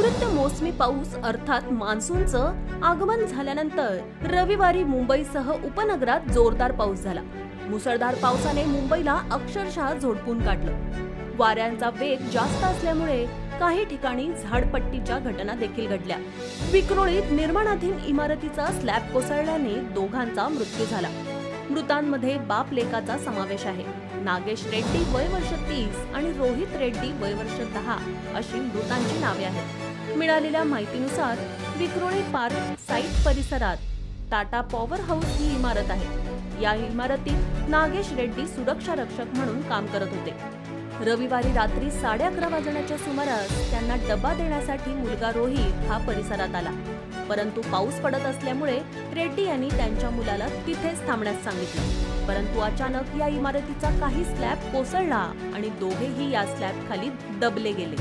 नैऋत्य मोसमी पाऊस अर्थात मान्सूनचं आगमन झाल्यानंतर रविवारी मुंबईसह उपनगरात जोरदार पाऊस झाला। मुसळधार पावसाने मुंबईला अक्षरशः झोडपून काढलं। वाऱ्यांचा वेग जास्त असल्यामुळे काही ठिकाणी झाडपट्टीच्या घटना देखील घडल्या। विक्रोळीत निर्माणाधीन इमारतीचा स्लॅब कोसळल्याने दोघांचा मृत्यू झाला। मृतांमध्ये बाप लेकाचा समावेश आहे। नागेश रेड्डी वय वर्ष 30 आणि रोहित रेड्डी वय वर्ष 10 अशी मृतांची नावे आहेत। मिळालेल्या माहितीनुसार विक्रोळी पार्क साइट परिसरात टाटा पॉवर हाऊस ही इमारत आहे। या इमारतीत नागेश रेड्डी सुरक्षा रक्षक म्हणून काम करत होते। रविवारी रात्री 11:30 वाजण्याच्या सुमारास त्यांना डबा देण्यासाठी मुलगा रोहित हा परिसरात आला, परंतु पाऊस पडत असल्यामुळे रेड्डी यांनी त्यांच्या मुलाला तिथेच थांबण्यास सांगितले। परंतु अचानक या इमारतीचा काही स्लॅब कोसळला आणि दोघेही या स्लॅब खाली दबले गेले।